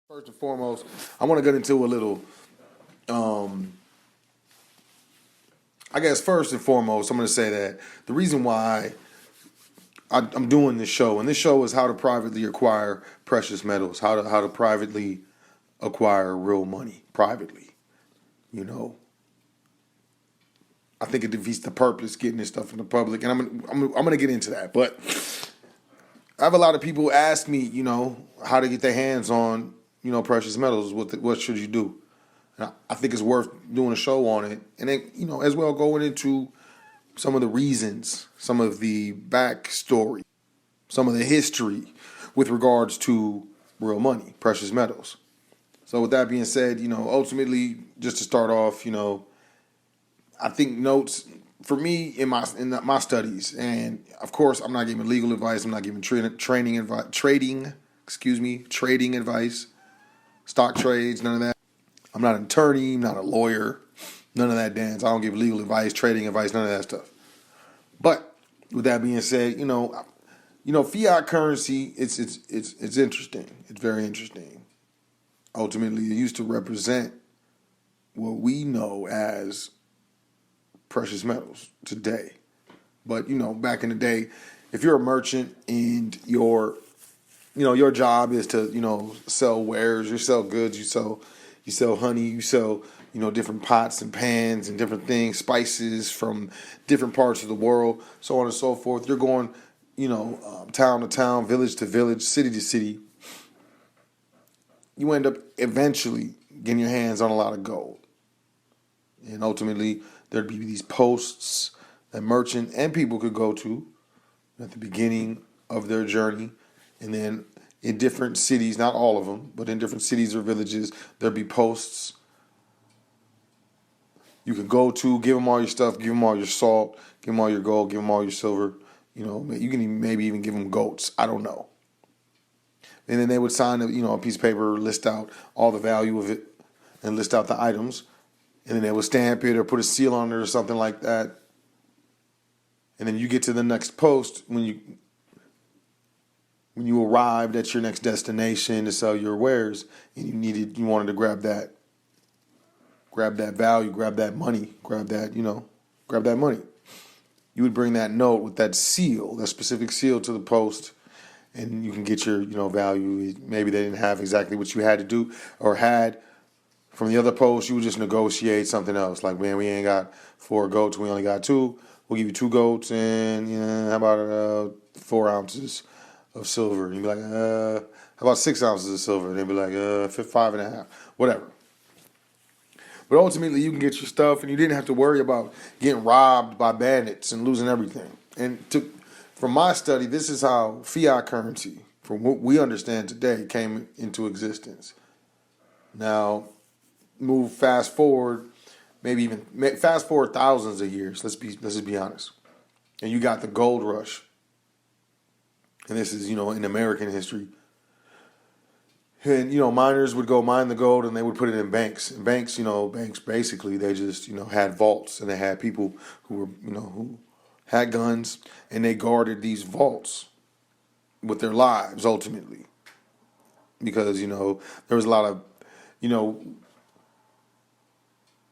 First and foremost, I want to get into a little. Um, I guess first and foremost, I'm going to say that the reason why I'm doing this show, and this show is how to privately acquire precious metals, how to privately acquire real money privately. You know, I think it defeats the purpose getting this stuff in the public, and I'm gonna get into that. But I have a lot of people ask me, how to get their hands on, precious metals. What should you do? And I think it's worth doing a show on it, and then as well going into some of the reasons, some of the backstory, some of the history with regards to real money, precious metals. So with that being said, ultimately, just to start off, I think notes for me in my studies, and of course, I'm not giving legal advice. I'm not giving trading advice, stock trades, none of that. I'm not an attorney, not a lawyer, none of that dance. I don't give legal advice, trading advice, none of that stuff. But with that being said, fiat currency, it's interesting. It's very interesting. Ultimately, it used to represent what we know as precious metals today. But back in the day, if you're a merchant and your job is to sell wares, you sell goods, you sell honey, you sell different pots and pans and different things, spices from different parts of the world, so on and so forth. You're going town to town, village to village, city to city. You end up eventually getting your hands on a lot of gold. And ultimately, there'd be these posts that merchant and people could go to at the beginning of their journey. And then in different cities, not all of them, but in different cities or villages, there'd be posts you could go to, give them all your stuff, give them all your salt, give them all your gold, give them all your silver. You can maybe even give them goats. I don't know. And then they would sign a piece of paper, list out all the value of it, and list out the items. And then they would stamp it or put a seal on it or something like that. And then you get to the next post when you arrived at your next destination to sell your wares, and you wanted to grab that value, grab that money, grab that money. You would bring that note with that seal, that specific seal to the post, and you can get your value. Maybe they didn't have exactly what you had to do or had from the other post. You would just negotiate something else. Like, man, we ain't got 4 goats, we only got 2. We'll give you 2 goats and how about 4 ounces of silver? And you'd be like, how about 6 ounces of silver? And they'd be like, 5.5, whatever. But ultimately, you can get your stuff, and you didn't have to worry about getting robbed by bandits and losing everything. And from my study, this is how fiat currency, from what we understand today, came into existence. Now, fast forward thousands of years. Let's just be honest. And you got the gold rush, and this is in American history. And miners would go mine the gold, and they would put it in banks. And banks basically they just had vaults, and they had people who were who had guns, and they guarded these vaults with their lives ultimately, because there was a lot of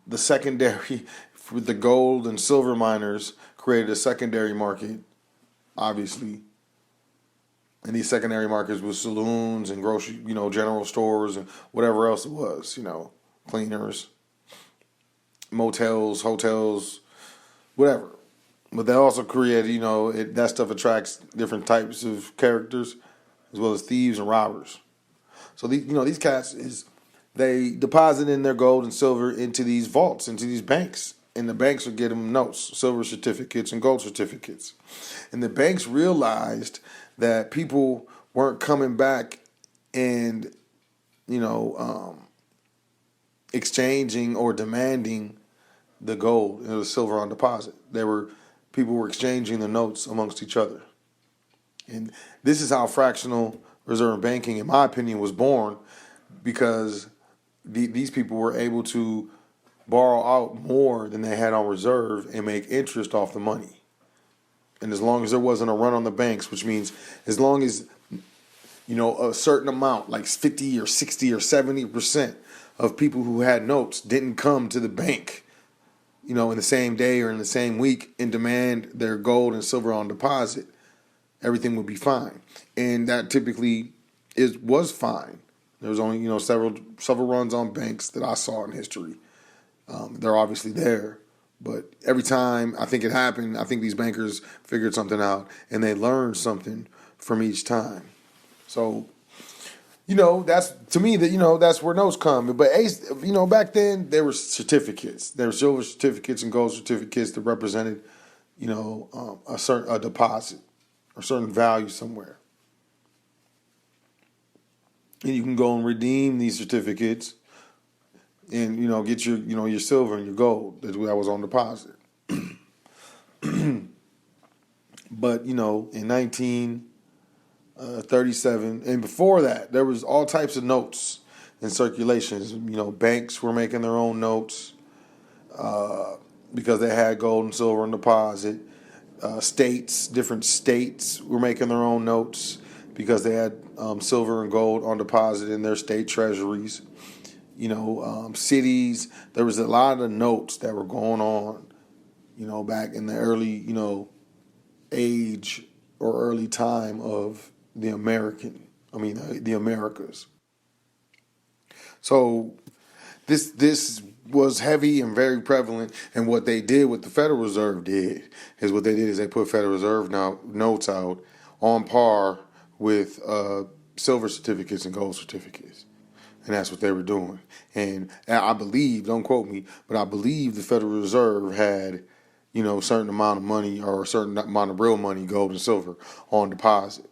the secondary for the gold and silver miners created a secondary market, obviously. And these secondary markets were saloons and grocery, general stores and whatever else it was, cleaners, motels, hotels, whatever. But they also created, that stuff attracts different types of characters, as well as thieves and robbers. So these cats they deposit in their gold and silver into these vaults, into these banks. And the banks would get them notes, silver certificates and gold certificates. And the banks realized that people weren't coming back and, exchanging or demanding the gold and the silver on deposit. People were exchanging the notes amongst each other. And this is how fractional reserve banking, in my opinion, was born, because these people were able to borrow out more than they had on reserve and make interest off the money. And as long as there wasn't a run on the banks, which means as long as A certain amount, like 50 or 60 or 70% of people who had notes didn't come to the bank, in the same day or in the same week and demand their gold and silver on deposit, everything would be fine. And that typically was fine. There was only, several runs on banks that I saw in history. They're obviously there. But every time I think it happened, I think these bankers figured something out and they learned something from each time. So, that's to me that, that's where notes come. But, back then there were certificates. There were silver certificates and gold certificates that represented, a deposit or certain value somewhere. And you can go and redeem these certificates and, get your silver and your gold that was on deposit. But, in 1937, and before that, there was all types of notes in circulations. Banks were making their own notes because they had gold and silver on deposit. Different states were making their own notes because they had silver and gold on deposit in their state treasuries. Cities, there was a lot of notes that were going on, back in the early, age or early time of the Americas. So this was heavy and very prevalent. And what they did, what the Federal Reserve did, is they put Federal Reserve notes out on par with silver certificates and gold certificates. And that's what they were doing. And I believe, don't quote me, but I believe the Federal Reserve had, a certain amount of money or a certain amount of real money, gold and silver, on deposit.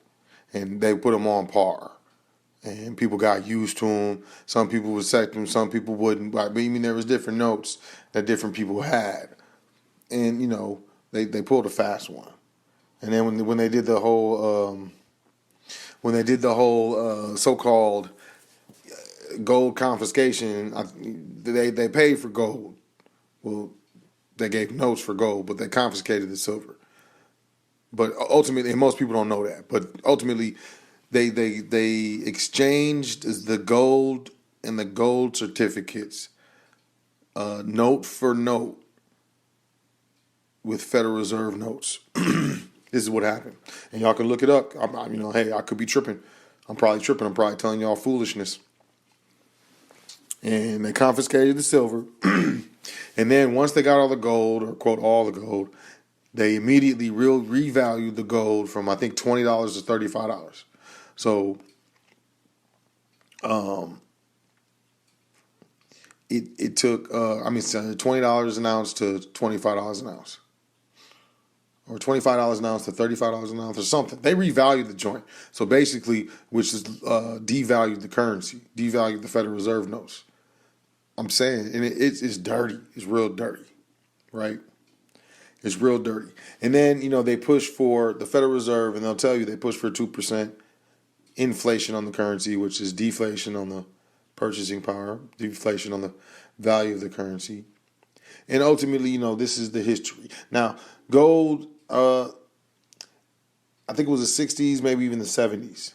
And they put them on par. And people got used to them. Some people would accept them, some people wouldn't. But there was different notes that different people had. And, they pulled a fast one. And then when they did the whole so-called gold confiscation, they paid for gold. Well, they gave notes for gold, but they confiscated the silver. But ultimately, and most people don't know that, but ultimately, they exchanged the gold and the gold certificates, note for note, with Federal Reserve notes. This is what happened, and y'all can look it up. Hey, I could be tripping. I'm probably tripping. I'm probably telling y'all foolishness. And they confiscated the silver. And then once they got all the gold, or quote, all the gold, they immediately revalued the gold from, I think, $20 to $35. So it took, $20 an ounce to $25 an ounce. Or $25 an ounce to $35 an ounce or something. They revalued the joint. So basically, which is devalued the currency, devalued the Federal Reserve notes. I'm saying, and it's dirty. It's real dirty, right? It's real dirty. And then, they push for the Federal Reserve, and they'll tell you they push for 2% inflation on the currency, which is deflation on the purchasing power, deflation on the value of the currency. And ultimately, this is the history. Now, gold, I think it was the 60s, maybe even the 70s.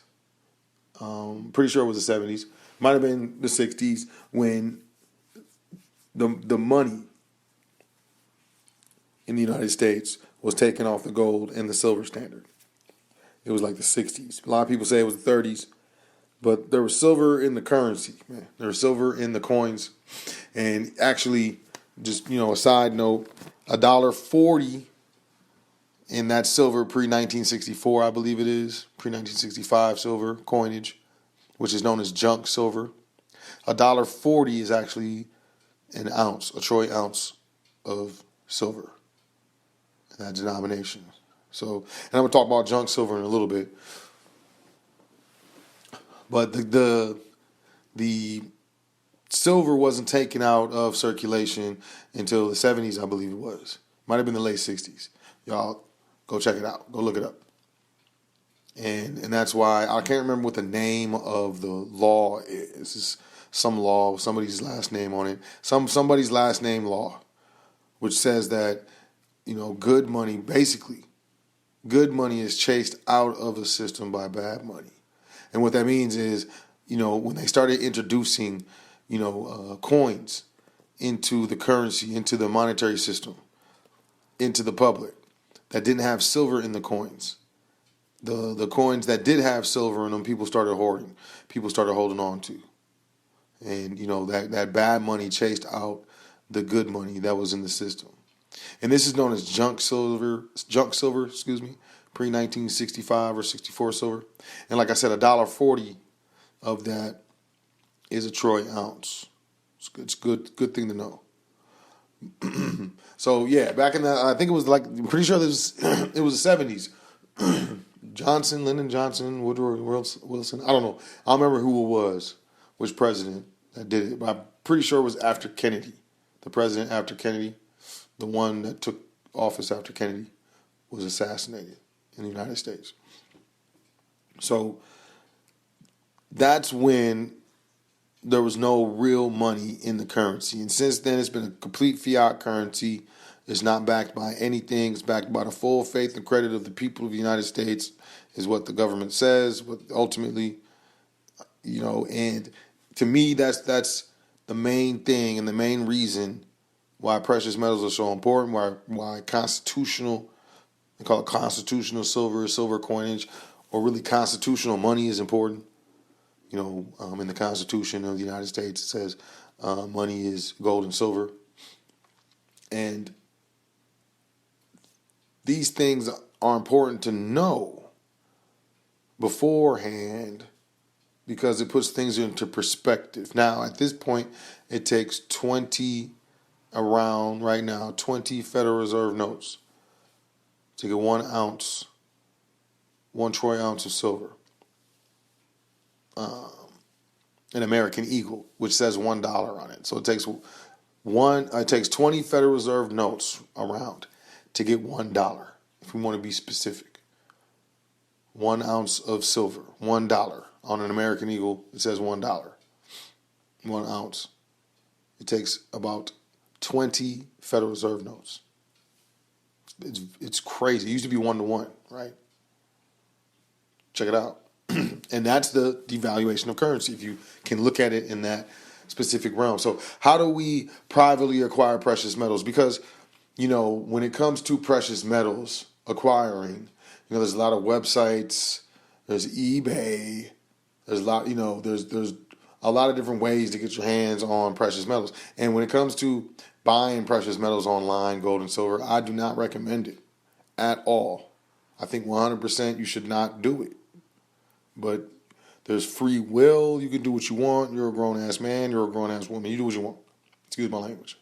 Pretty sure it was the 70s. Might have been the 60s when the money in the United States was taken off the gold and the silver standard. It was like the 60s. A lot of people say it was the 30s, but there was silver in the currency, man. There was silver in the coins. And actually, just, a side note, $1.40 in that silver pre-1964, I believe it is, pre-1965 silver coinage, which is known as junk silver. $1.40 is actually an ounce, a troy ounce of silver in that denomination. So, and I'm going to talk about junk silver in a little bit. But the silver wasn't taken out of circulation until the 70s, I believe it was. Might have been the late 60s. Y'all go check it out. Go look it up. And that's why I can't remember what the name of the law is. It's some law with somebody's last name on it. Somebody's last name law, which says that, good money, basically, good money is chased out of the system by bad money. And what that means is, when they started introducing, coins into the currency, into the monetary system, into the public, that didn't have silver in the coins. The coins that did have silver in them, people started hoarding. People started holding on to. And, that bad money chased out the good money that was in the system. And this is known as junk silver, pre 1965 or 64 silver. And like I said, $1.40 of that is a troy ounce. It's good thing to know. So yeah, back in that, I think it was I'm pretty sure it was the 70s. Lyndon Johnson, Woodrow Wilson. I don't know. I don't remember who it was, which president that did it, but I'm pretty sure it was after Kennedy. The president after Kennedy, the one that took office after Kennedy, was assassinated in the United States. So that's when there was no real money in the currency. And since then, it's been a complete fiat currency. It's not backed by anything. It's backed by the full faith and credit of the people of the United States, is what the government says. But ultimately, and to me, that's the main thing and the main reason why precious metals are so important. Why constitutional, they call it constitutional silver coinage, or really constitutional money is important. In the Constitution of the United States, it says money is gold and silver. And these things are important to know beforehand because it puts things into perspective. Now, at this point, it takes 20 Federal Reserve notes to get 1 ounce, 1 troy ounce of silver. An American Eagle, which says $1 on it. So it takes 20 Federal Reserve notes around to get $1. If we want to be specific, 1 ounce of silver, $1 on an American Eagle. It says $1, 1 ounce. It takes about 20 Federal Reserve notes. It's crazy. It used to be 1-to-1, right? Check it out. And that's the devaluation of currency, if you can look at it in that specific realm. So how do we privately acquire precious metals? Because, when it comes to precious metals acquiring, there's a lot of websites, there's eBay, there's a lot, there's a lot of different ways to get your hands on precious metals. And when it comes to buying precious metals online, gold and silver, I do not recommend it at all. I think 100% you should not do it. But there's free will. You can do what you want. You're a grown-ass man. You're a grown-ass woman. You do what you want. Excuse my language.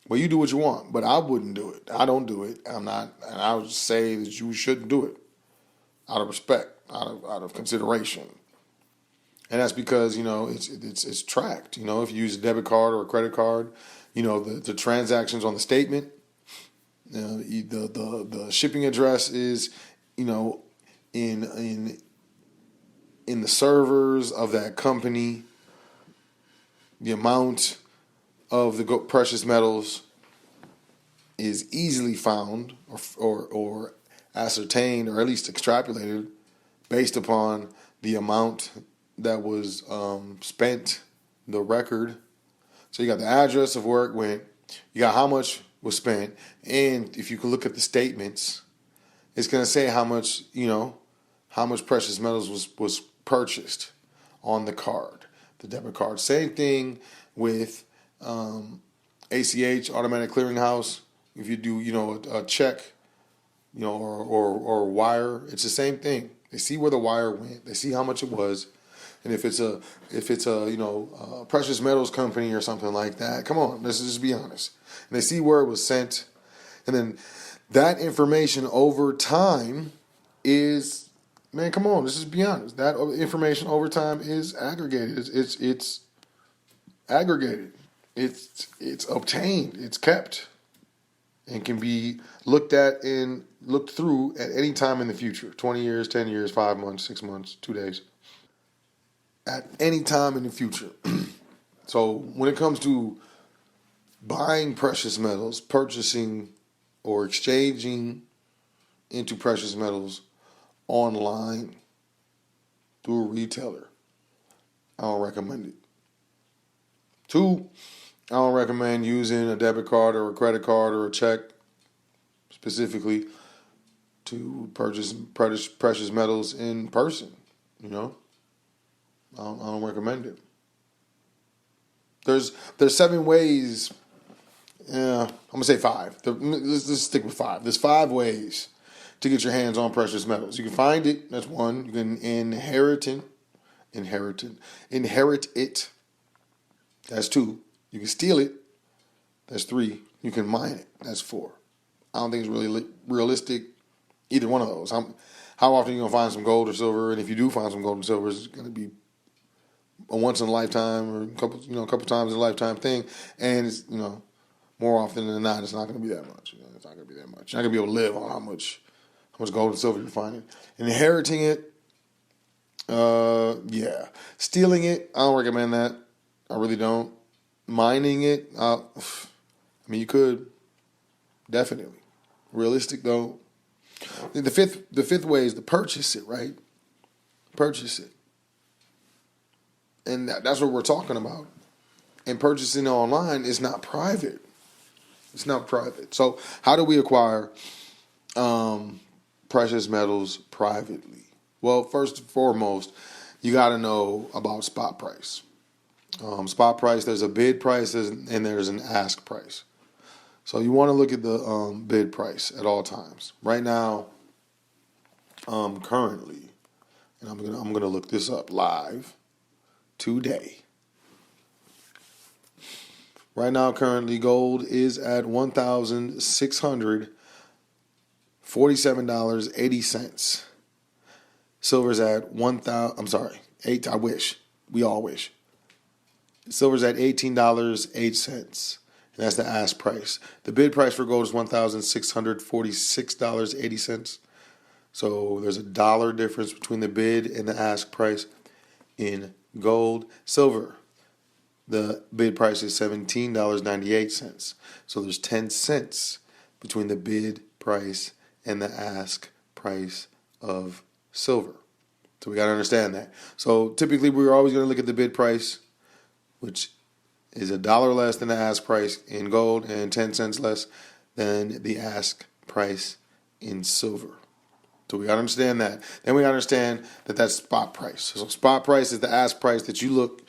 Well, you do what you want, but I wouldn't do it. I don't do it. I'm not, and I would say that you shouldn't do it out of respect, out of consideration. And that's because, it's tracked. If you use a debit card or a credit card, the transactions on the statement, the shipping address is, in the servers of that company, the amount of the precious metals is easily found or ascertained, or at least extrapolated, based upon the amount that was spent, the record. So you got the address of where it went, you got how much was spent, and if you can look at the statements, it's going to say how much precious metals was purchased on the card, the debit card. Same thing with ACH, automatic clearinghouse. If you do, a check, or wire, it's the same thing. They see where the wire went. They see how much it was, and if it's a precious metals company or something like that, come on, let's just be honest. And they see where it was sent, and then that information over time is. Man, come on, let's just be honest. That information over time is aggregated. It's aggregated. It's obtained. It's kept, and can be looked at and looked through at any time in the future. 20 years, 10 years, 5 months, 6 months, 2 days. At any time in the future. So when it comes to buying precious metals, purchasing or exchanging into precious metals online, through a retailer, I don't recommend it. 2, I don't recommend using a debit card or a credit card or a check specifically to purchase precious metals in person. You know, I don't recommend it. There's 7 ways. Yeah, I'm gonna say 5. Let's stick with 5. There's 5 ways to get your hands on precious metals. You can find it. That's 1. You can inherit it. That's 2. You can steal it. That's 3. You can mine it. That's 4. I don't think it's really realistic, either one of those. How often are you gonna find some gold or silver? And if you do find some gold and silver, it's gonna be a once in a lifetime or a couple times in a lifetime thing. And it's more often than not, it's not gonna be that much. It's not gonna be that much. You're not gonna be able to live on how much gold and silver you're finding. Inheriting it, yeah. Stealing it, I don't recommend that. I really don't. Mining it, you could definitely. Realistic though. The fifth way is to purchase it, right? Purchase it, and that's what we're talking about. And purchasing online is not private. It's not private. So how do we acquire precious metals privately? Well, first and foremost, you got to know about spot price. Spot price, there's a bid price and there's an ask price. So you want to look at the bid price at all times. Right now, currently, and I'm gonna look this up live today. Right now, currently, gold is at $1,647.80. Silver's at $8. I wish we all wish. Silver's at $18.08. And that's the ask price. The bid price for gold is $1,646.80. So there's a dollar difference between the bid and the ask price in gold. Silver, the bid price is $17.98. So there's 10 cents between the bid price and the ask price of silver. So we got to understand that. So typically we're always going to look at the bid price, which is $1 less than the ask price in gold and 10 cents less than the ask price in silver. So we got to understand that. Then we got to understand that that's spot price. So spot price is the ask price that you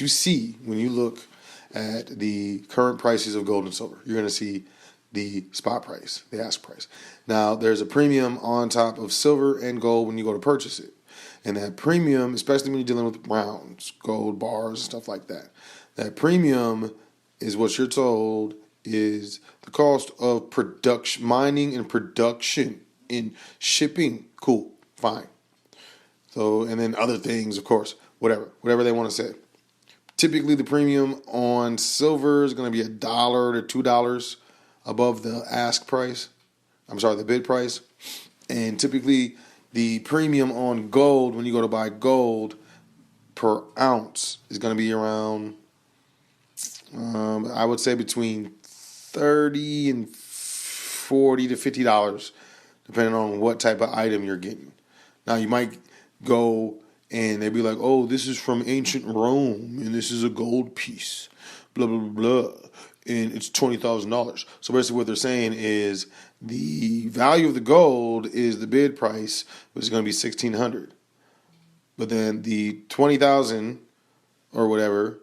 see when you look at the current prices of gold and silver. You're going to see the spot price, the ask price. Now, there's a premium on top of silver and gold when you go to purchase it. And that premium, especially when you're dealing with rounds, gold bars, stuff like that, that premium is what you're told is the cost of production, mining and production in shipping. Cool, fine. So, and then other things, of course, whatever they want to say. Typically, the premium on silver is going to be $1 to $2 above the ask price. The bid price. And typically, the premium on gold, when you go to buy gold per ounce, is going to be around, I would say between $30 and $40 to $50, depending on what type of item you're getting. Now, you might go and they'd be like, oh, this is from ancient Rome, and this is a gold piece, blah, blah, blah, blah, and it's $20,000. So basically what they're saying is the value of the gold is the bid price, which is going to be $1,600. But then the $20,000 or whatever,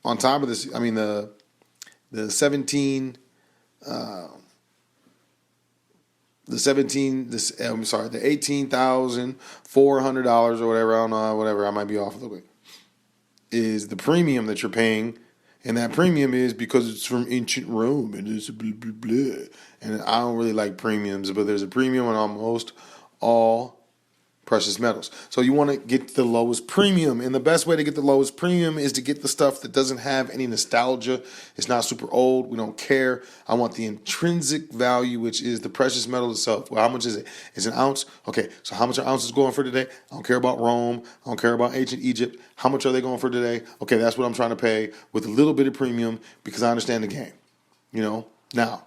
on top of this, the $18,400 or whatever, I don't know, whatever, I might be off a little bit, is the premium that you're paying. And that premium is because it's from ancient Rome and it's blah, blah, blah. And I don't really like premiums, but there's a premium on almost all precious metals. So you want to get the lowest premium. And the best way to get the lowest premium is to get the stuff that doesn't have any nostalgia. It's not super old. We don't care. I want the intrinsic value, which is the precious metal itself. Well, how much is it? It's an ounce. Okay, so how much are ounces going for today? I don't care about Rome. I don't care about ancient Egypt. How much are they going for today? Okay, that's what I'm trying to pay with a little bit of premium because I understand the game. Now,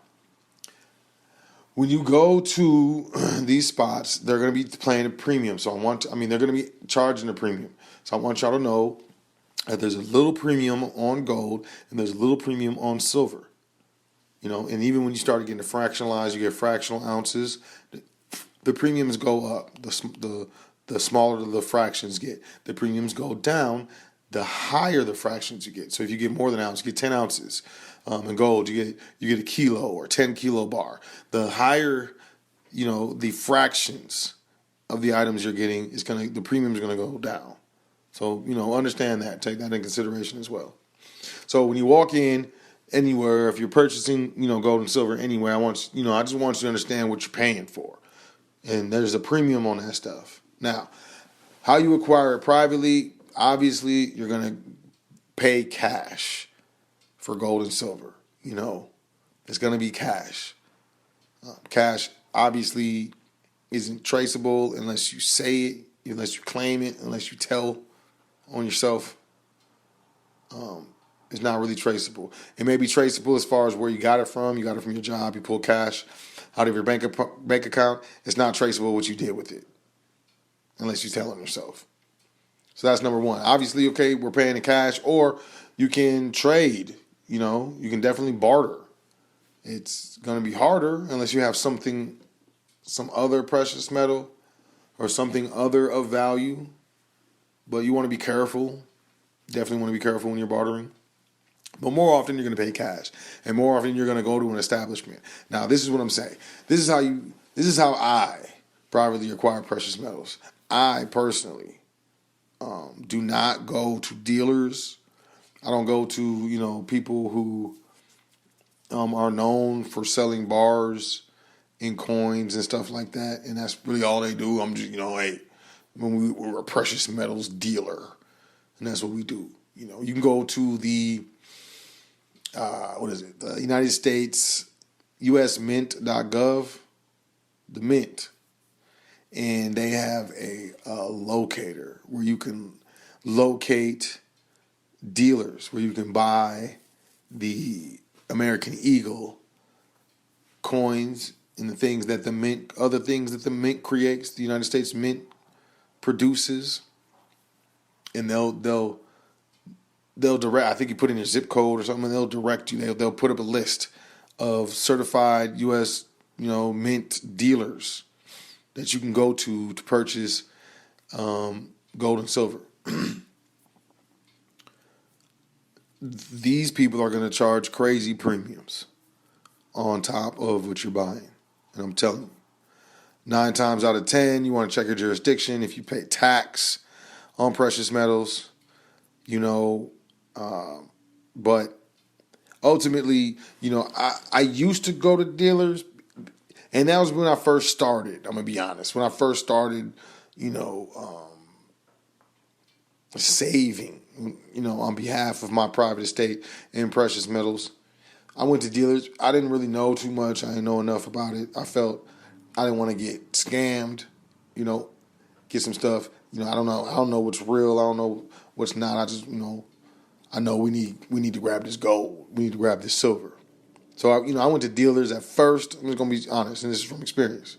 when you go to these spots, they're going to be playing a premium. So they're going to be charging a premium. So I want y'all to know that there's a little premium on gold and there's a little premium on silver. And even when you start getting to fractionalize, you get fractional ounces. The premiums go up. The smaller the fractions get. The premiums go down. The higher the fractions you get. So if you get more than an ounce, you get 10 ounces. In gold, you get a kilo or 10 kilo bar. The higher, the fractions of the items you're getting the premium is gonna go down. So understand that. Take that in consideration as well. So when you walk in anywhere, if you're purchasing gold and silver anywhere, I just want you to understand what you're paying for, and there's a premium on that stuff. Now, how you acquire it privately? Obviously, you're gonna pay cash for gold and silver. It's gonna be cash. Cash obviously isn't traceable unless you say it, unless you claim it, unless you tell on yourself. It's not really traceable. It may be traceable as far as where you got it from. You got it from your job. You pull cash out of your bank account. It's not traceable what you did with it, unless you tell on yourself. So that's number one. Obviously, okay, we're paying in cash, or you can trade. You can definitely barter. It's going to be harder unless you have some other precious metal or something other of value. But you want to be careful. Definitely want to be careful when you're bartering. But more often you're going to pay cash, and more often you're going to go to an establishment. Now, this is what I'm saying. This is how I privately acquire precious metals. I personally do not go to dealers. I don't go to people who are known for selling bars and coins and stuff like that, and that's really all they do. I'm just hey, we're a precious metals dealer, and that's what we do. You can go to the the United States USMint.gov, the Mint, and they have a locator where you can locate dealers, where you can buy the American Eagle coins and other things that the Mint creates, the United States Mint produces, and they'll direct. I think you put in your zip code or something, and they'll direct you. They'll put up a list of certified U.S. mint dealers that you can go to purchase gold and silver. These people are going to charge crazy premiums on top of what you're buying, and I'm telling you, 9 times out of 10, you want to check your jurisdiction. If you pay tax on precious metals, but ultimately, I used to go to dealers, and that was when I first started. I'm gonna be honest. When I first started, saving, on behalf of my private estate in precious metals, I went to dealers. I didn't really know too much. I didn't know enough about it. I felt I didn't want to get scammed, get some stuff. I don't know. I don't know what's real. I don't know what's not. I just, I know we need to grab this gold. We need to grab this silver. So I went to dealers at first. I'm just gonna be honest, and this is from experience.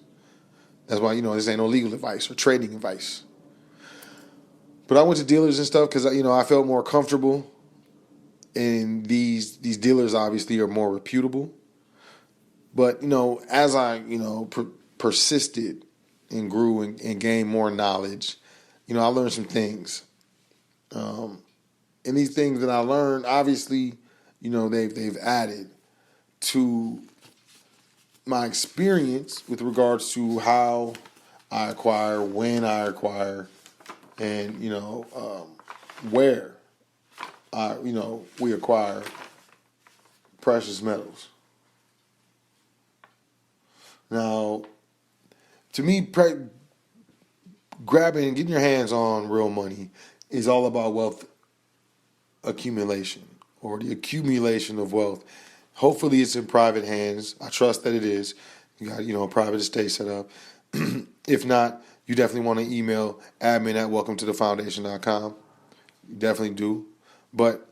That's why this ain't no legal advice or trading advice. But I went to dealers and stuff because I felt more comfortable, and these dealers obviously are more reputable. But as I persisted and grew and gained more knowledge, I learned some things. And these things that I learned, obviously, they've added to my experience with regards to how I acquire, when I acquire, and where we acquire precious metals. Now, to me, grabbing and getting your hands on real money is all about wealth accumulation, or the accumulation of wealth. Hopefully it's in private hands. I trust that it is. You got a private estate set up. If not, you definitely want to email admin@welcometothefoundation.com. You definitely do. But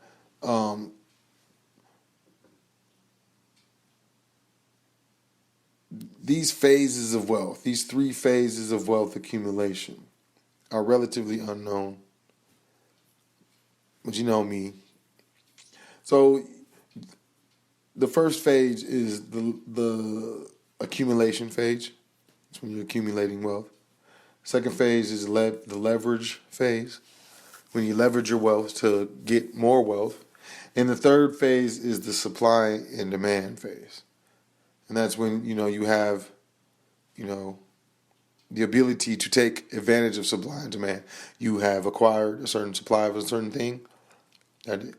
these phases of wealth, these three phases of wealth accumulation, are relatively unknown. But you know me. So the first phase is the accumulation phase. It's when you're accumulating wealth. Second phase is the leverage phase, when you leverage your wealth to get more wealth. And the third phase is the supply and demand phase. And that's when, you have, the ability to take advantage of supply and demand. You have acquired a certain supply of a certain thing that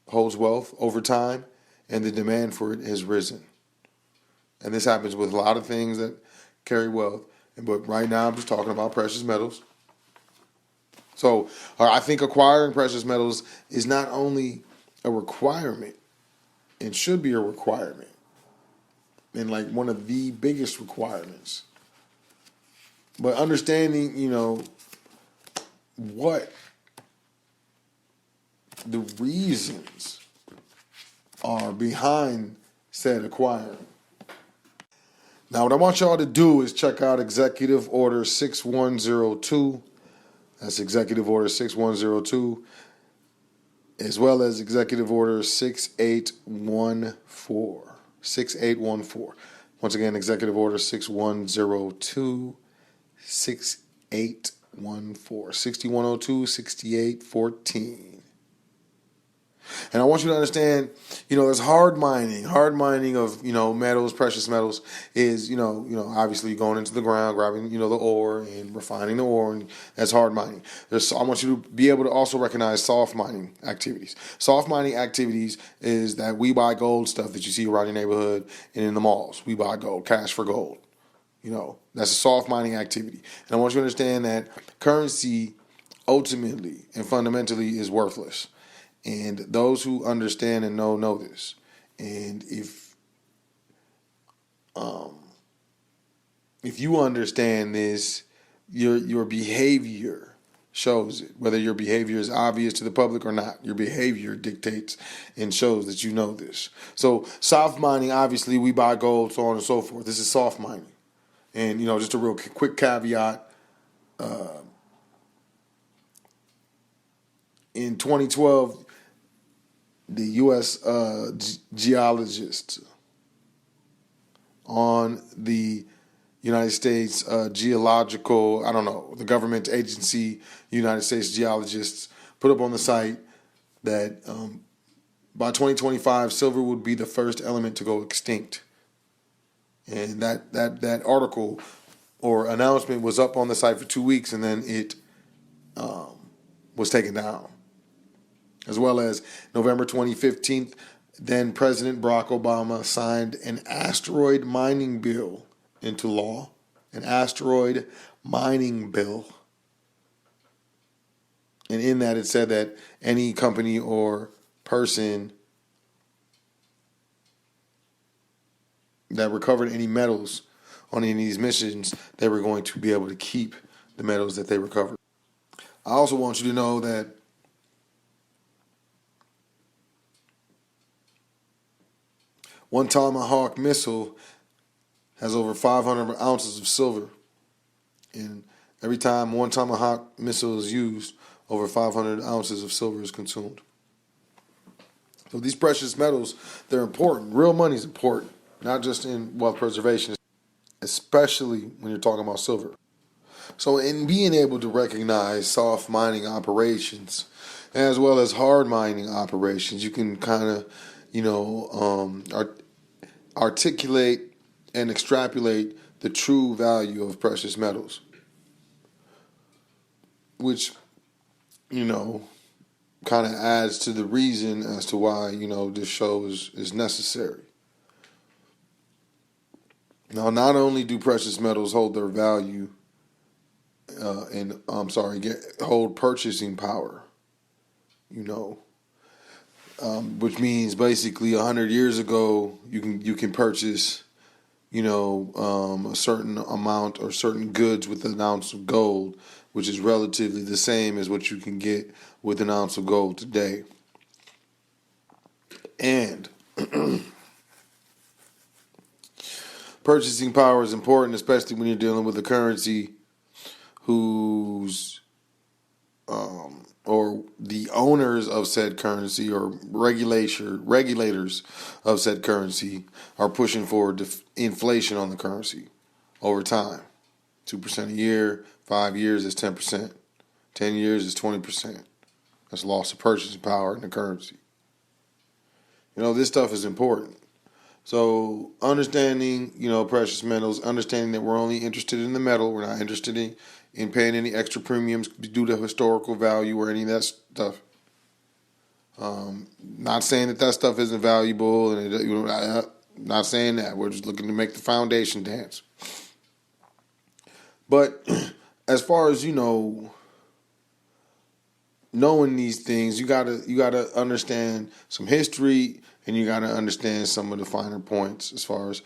holds wealth over time, and the demand for it has risen. And this happens with a lot of things that carry wealth. But right now I'm just talking about precious metals. So I think acquiring precious metals is not only a requirement, it should be a requirement, and like one of the biggest requirements. But understanding, what the reasons are behind said acquiring. Now, what I want y'all to do is check out Executive Order 6102. That's Executive Order 6102, as well as Executive Order 6814. 6814. Once again, Executive Order 6102, 6814. 6102, 6814. And I want you to understand, there's hard mining. Hard mining of, metals, precious metals is, obviously going into the ground, grabbing, the ore and refining the ore, and that's hard mining. I want you to be able to also recognize soft mining activities. Soft mining activities is that we buy gold stuff that you see around your neighborhood and in the malls. We buy gold, cash for gold. That's a soft mining activity. And I want you to understand that currency ultimately and fundamentally is worthless. And those who understand and know this. And if you understand this, your behavior shows it. Whether your behavior is obvious to the public or not, your behavior dictates and shows that you know this. So soft mining, obviously, we buy gold, so on and so forth. This is soft mining. And, just a real quick caveat. In 2012, the U.S. Geologists on the United States Geological, the government agency, United States Geologists, put up on the site that by 2025, silver would be the first element to go extinct. And that article or announcement was up on the site for 2 weeks, and then it was taken down. As well as November 2015, then President Barack Obama signed an asteroid mining bill into law. An asteroid mining bill. And in that it said that any company or person that recovered any metals on any of these missions, they were going to be able to keep the metals that they recovered. I also want you to know that one Tomahawk Missile has over 500 ounces of silver. And every time one Tomahawk Missile is used, over 500 ounces of silver is consumed. So these precious metals, they're important. Real money is important, not just in wealth preservation, especially when you're talking about silver. So in being able to recognize soft mining operations as well as hard mining operations, you can kind of, articulate and extrapolate the true value of precious metals, which, kind of adds to the reason as to why, this show is necessary. Now, not only do precious metals hold their value hold purchasing power, which means basically 100 years ago you can purchase, a certain amount or certain goods with an ounce of gold, which is relatively the same as what you can get with an ounce of gold today. And Purchasing power is important, especially when you're dealing with a currency whose or the owners of said currency or regulators of said currency are pushing for inflation on the currency over time. 2% a year, 5 years is 10%, 10 years is 20%. That's loss of purchasing power in the currency. This stuff is important. So understanding, precious metals, understanding that we're only interested in the metal, we're not interested in paying any extra premiums due to historical value or any of that stuff. Not saying that stuff isn't valuable, and not saying that. We're just looking to make the foundation dance. But as far as knowing these things, you gotta understand some history, and you gotta understand some of the finer points. As far as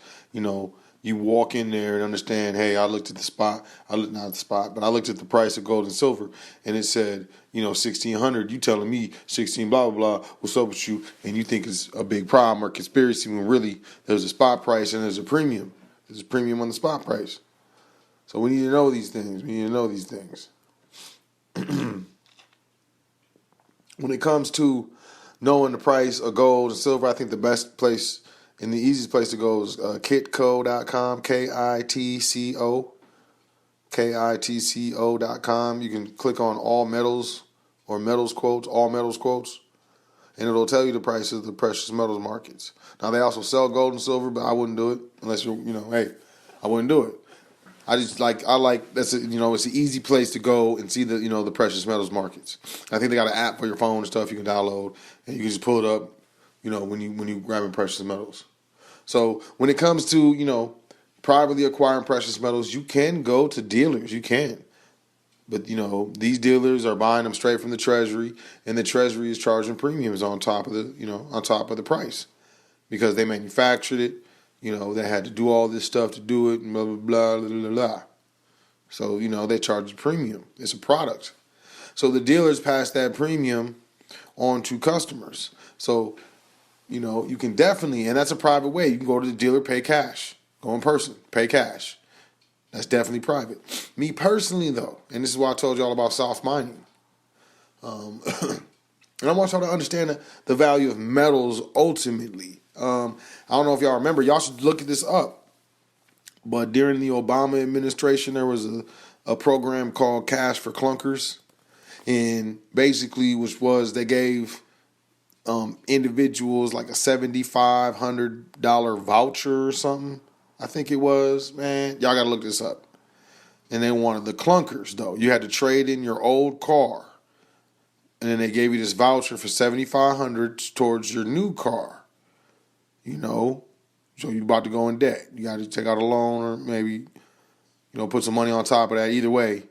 you walk in there and understand. Hey, I looked at the spot. I looked not at the spot, but I looked at the price of gold and silver, and it said 1,600. You telling me 16 blah blah blah. What's up with you? And you think it's a big problem or conspiracy when really there's a spot price and there's a premium. There's a premium on the spot price. So we need to know these things. When it comes to knowing the price of gold and silver, I think the best place and the easiest place to go is Kitco.com, Kitco.com. You can click on all metals or metals quotes, all metals quotes, and it'll tell you the price of the precious metals markets. Now, they also sell gold and silver, but I wouldn't do it unless I wouldn't do it. It's the easy place to go and see the precious metals markets. I think they got an app for your phone and stuff you can download, and you can just pull it up, when you grabbing precious metals. So when it comes to, privately acquiring precious metals, you can go to dealers, you can. But, these dealers are buying them straight from the treasury, and the treasury is charging premiums on top of the price because they manufactured it. They had to do all this stuff to do it, and blah, blah, blah, blah, blah, blah. So, they charge a premium. It's a product. So the dealers pass that premium on to customers. So, you can definitely, and that's a private way. You can go to the dealer, pay cash. Go in person, pay cash. That's definitely private. Me personally, though, and this is why I told you all about soft mining. And I want y'all to understand the value of metals ultimately. I don't know if y'all remember. Y'all should look at this up. But during the Obama administration, there was a program called Cash for Clunkers. And basically, which was they gave individuals like a $7,500 voucher or something. I think it was, man. Y'all got to look this up. And they wanted the clunkers, though. You had to trade in your old car. And then they gave you this voucher for $7,500 towards your new car. So you're about to go in debt. You got to take out a loan or maybe, put some money on top of that. Either way.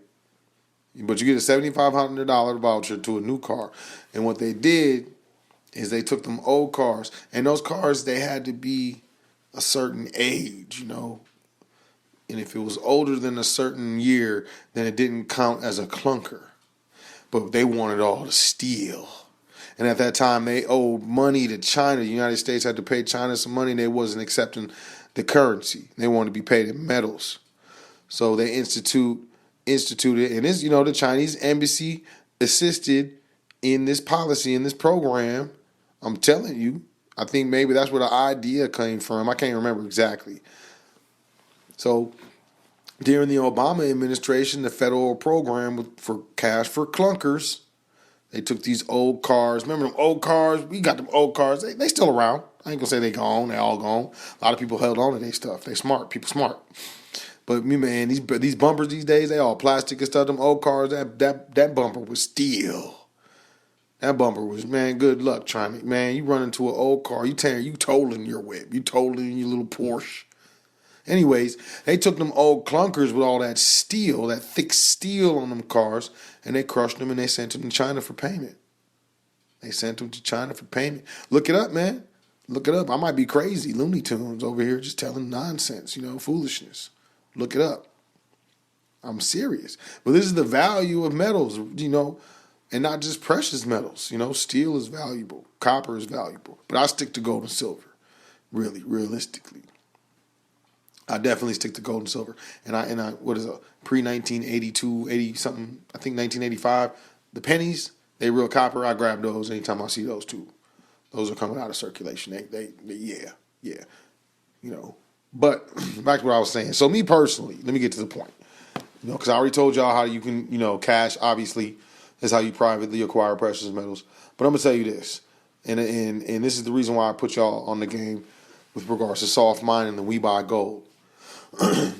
But you get a $7,500 voucher to a new car. And what they did is they took them old cars. And those cars, they had to be a certain age, And if it was older than a certain year, then it didn't count as a clunker. But they wanted all the steel. And at that time, they owed money to China. The United States had to pay China some money. They wasn't accepting the currency. They wanted to be paid in metals. So they instituted, and this, the Chinese embassy assisted in this policy, in this program. I'm telling you, I think maybe that's where the idea came from. I can't remember exactly. So during the Obama administration, the federal program for cash for clunkers, they took these old cars. Remember them old cars? We got them old cars. They still around. I ain't gonna say they gone. They all gone. A lot of people held on to their stuff. They smart. People smart. But man, these bumpers these days, they all plastic and stuff. Them old cars, that bumper was steel. That bumper was, man, good luck trying to, man, you run into an old car, you totaling your whip. You totaling your little Porsche. Anyways, they took them old clunkers with all that steel, that thick steel on them cars, and they crushed them and they sent them to China for payment. Look it up, man. Look it up. I might be crazy. Looney Tunes over here just telling nonsense, foolishness. Look it up. I'm serious. But this is the value of metals, and not just precious metals. Steel is valuable. Copper is valuable. But I stick to gold and silver, really, realistically. I definitely stick to gold and silver. And I what is it? Pre 1982, 80 something, I think 1985. The pennies, they real copper. I grab those anytime I see those too. Those are coming out of circulation. They yeah, yeah, you know. But back to what I was saying. So me personally, let me get to the point. Because I already told y'all how you can, cash obviously is how you privately acquire precious metals. But I'm gonna tell you this, and this is the reason why I put y'all on the game with regards to soft mining and we buy gold.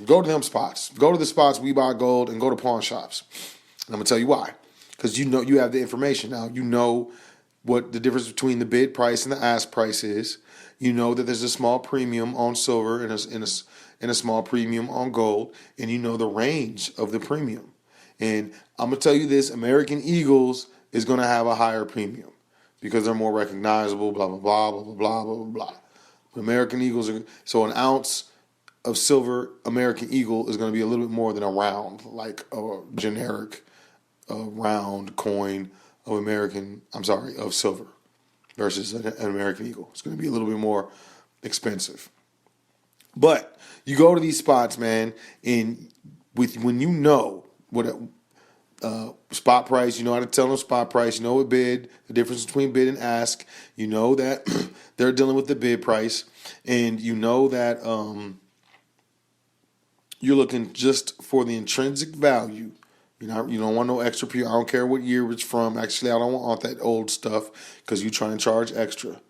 Go to them spots. Go to the spots we buy gold and go to pawn shops. And I'm gonna tell you why. Because you have the information now. You know what the difference between the bid price and the ask price is. You know that there's a small premium on silver and a small premium on gold, and you know the range of the premium. And I'm gonna tell you this: American Eagles is gonna have a higher premium because they're more recognizable. Blah blah blah blah blah blah blah blah. But American Eagles are so an ounce of silver American Eagle is going to be a little bit more than a round, like a generic round coin of of silver versus an American Eagle. It's going to be a little bit more expensive. But you go to these spots, man, and when you know what spot price, you know how to tell them spot price, you know what bid, the difference between bid and ask, you know that they're dealing with the bid price, and you know that you're looking just for the intrinsic value. You don't want no extra I don't care what year it's from. Actually, I don't want that old stuff because you're trying to charge extra.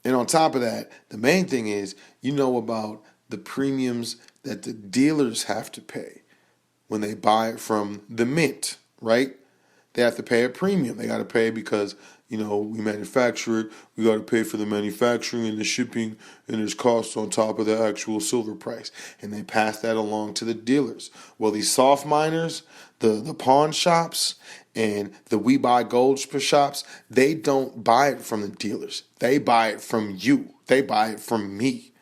And on top of that, the main thing is you know about the premiums that the dealers have to pay when they buy it from the mint, right? They have to pay a premium. They got to pay because, we manufacture it. We got to pay for the manufacturing and the shipping, and there's costs on top of the actual silver price. And they pass that along to the dealers. Well, these soft miners, the pawn shops, and the we buy gold shops, they don't buy it from the dealers. They buy it from you. They buy it from me.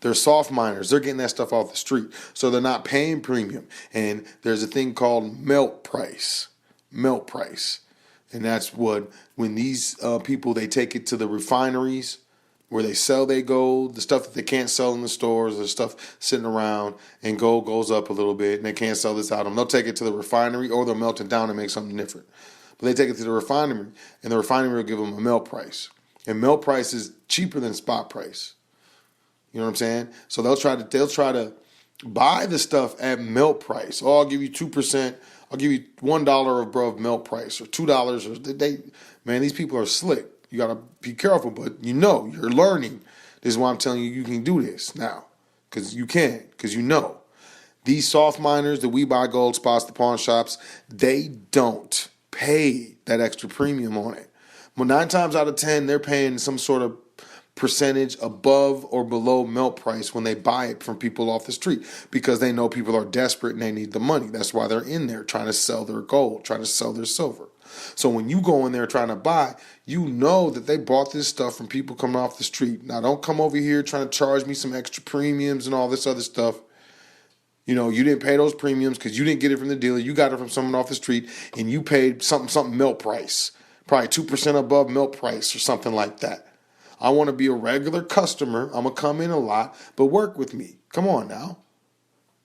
They're soft miners. They're getting that stuff off the street. So they're not paying premium. And there's a thing called melt price. Melt price. And that's when these people, they take it to the refineries where they sell their gold, the stuff that they can't sell in the stores, the stuff sitting around, and gold goes up a little bit, and they can't sell this out. They'll take it to the refinery, or they'll melt it down and make something different. But they take it to the refinery, and the refinery will give them a melt price. And melt price is cheaper than spot price. You know what I'm saying? So they'll try to buy the stuff at melt price. Oh, I'll give you 2%. I'll give you $1 above melt price or $2. Man, these people are slick. You gotta be careful, but you're learning. This is why I'm telling you can do this now, because you can, because these soft miners, the we buy gold spots, the pawn shops, they don't pay that extra premium on it. Well, 9 times out of 10, they're paying some sort of percentage above or below melt price when they buy it from people off the street because they know people are desperate and they need the money. That's why they're in there trying to sell their gold, trying to sell their silver. So when you go in there trying to buy, you know that they bought this stuff from people coming off the street. Now, don't come over here trying to charge me some extra premiums and all this other stuff. You didn't pay those premiums because you didn't get it from the dealer. You got it from someone off the street and you paid something melt price, probably 2% above melt price or something like that. I want to be a regular customer. I'm going to come in a lot, but work with me. Come on now.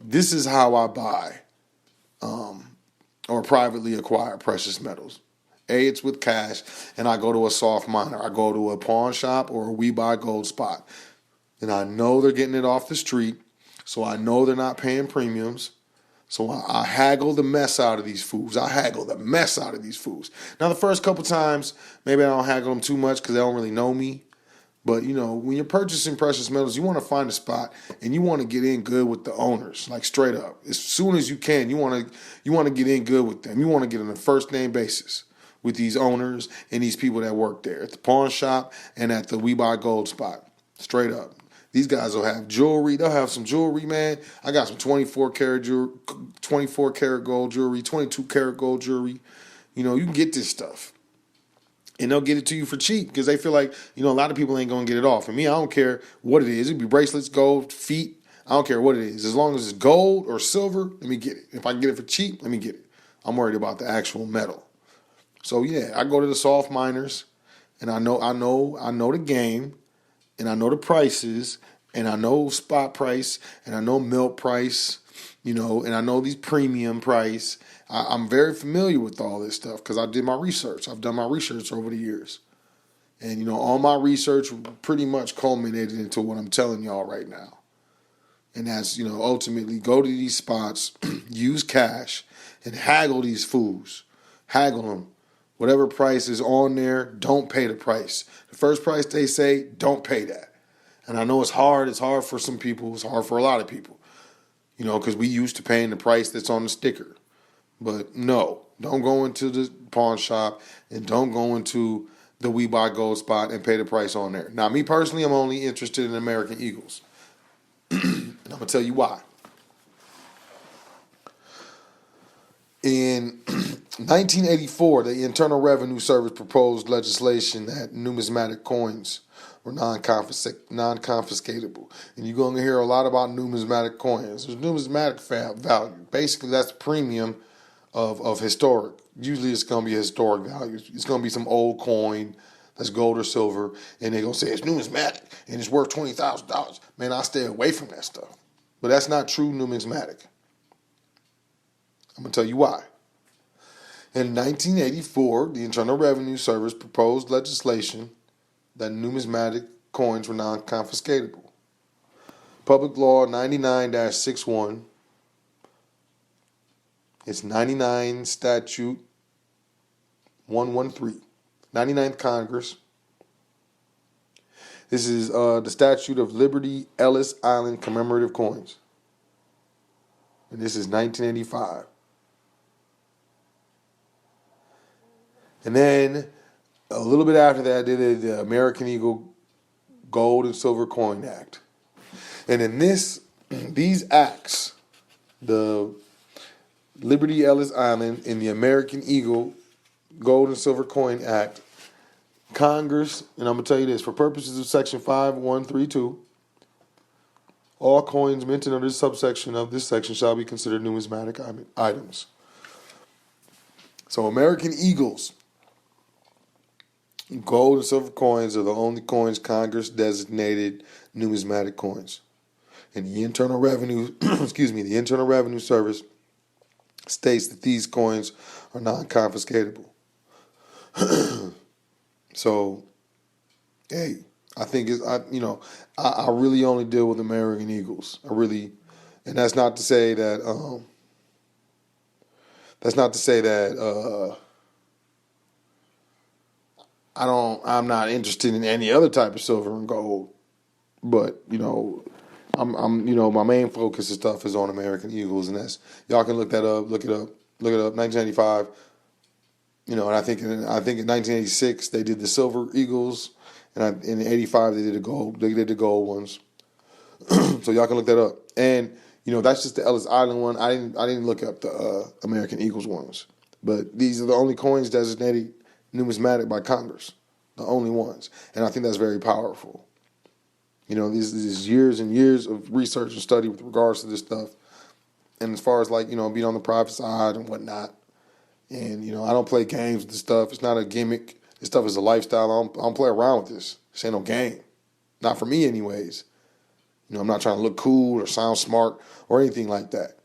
This is how I buy or privately acquire precious metals. It's with cash, and I go to a soft miner. I go to a pawn shop or a we buy gold spot. And I know they're getting it off the street, so I know they're not paying premiums. So I haggle the mess out of these fools. Now, the first couple times, maybe I don't haggle them too much because they don't really know me. But, when you're purchasing precious metals, you want to find a spot and you want to get in good with the owners, like straight up. As soon as you can, you want to get in good with them. You want to get on a first name basis with these owners and these people that work there at the pawn shop and at the We Buy Gold spot. Straight up. These guys will have jewelry. They'll have some jewelry, man. I got some 24 karat jewelry, 24 karat gold jewelry, 22 karat gold jewelry. You can get this stuff. And they'll get it to you for cheap because they feel like, a lot of people ain't going to get it off. For me, I don't care what it is. It could be bracelets, gold, feet. I don't care what it is. As long as it's gold or silver, let me get it. If I can get it for cheap, let me get it. I'm worried about the actual metal. So, yeah, I go to the soft miners, and I know the game, and I know the prices, And I know spot price, and I know milk price, and I know these premium price. I'm very familiar with all this stuff because I did my research. I've done my research over the years. And, all my research pretty much culminated into what I'm telling y'all right now. And that's, ultimately go to these spots, use cash, and haggle these fools. Haggle them. Whatever price is on there, don't pay the price. The first price they say, don't pay that. And I know it's hard. It's hard for some people. It's hard for a lot of people, because we used to paying the price that's on the sticker. But no, don't go into the pawn shop and don't go into the We Buy Gold spot and pay the price on there. Now, me personally, I'm only interested in American Eagles. And I'm going to tell you why. In 1984, the Internal Revenue Service proposed legislation that numismatic coins were non-confiscatable. And you're going to hear a lot about numismatic coins. There's numismatic value. Basically, that's the premium of historic. Usually it's going to be a historic value. It's going to be some old coin that's gold or silver, and they're going to say it's numismatic and it's worth $20,000. Man, I stay away from that stuff. But that's not true numismatic. I'm going to tell you why. In 1984, the Internal Revenue Service proposed legislation that numismatic coins were non-confiscatable. Public Law 99-61. It's 99 Statute 113. 99th Congress. This is the Statute of Liberty Ellis Island commemorative coins. And this is 1985. And then a little bit after that, they did the American Eagle Gold and Silver Coin Act. And in these acts, the Liberty Ellis Island and the American Eagle Gold and Silver Coin Act, Congress, and I'm going to tell you this, for purposes of Section 5132, all coins minted under this subsection of this section shall be considered numismatic items. So American Eagles gold and silver coins are the only coins Congress designated numismatic coins. And the Internal Revenue, the Internal Revenue Service states that these coins are non-confiscatable. So, hey, I think I really only deal with American Eagles. And that's not to say that I'm not interested in any other type of silver and gold, but my main focus and stuff is on American Eagles, and that's, y'all can look that up, look it up, 1985. And I think in 1986 they did the silver Eagles, and in '85 they did the gold. They did the gold ones, so y'all can look that up. And that's just the Ellis Island one. I didn't look up the American Eagles ones, but these are the only coins designated numismatic by Congress, the only ones, and I think that's very powerful. These years and years of research and study with regards to this stuff, and as far as being on the private side and whatnot. And, I don't play games with this stuff. It's not a gimmick. This stuff is a lifestyle. I don't play around with this. This ain't no game. Not for me anyways. I'm not trying to look cool or sound smart or anything like that.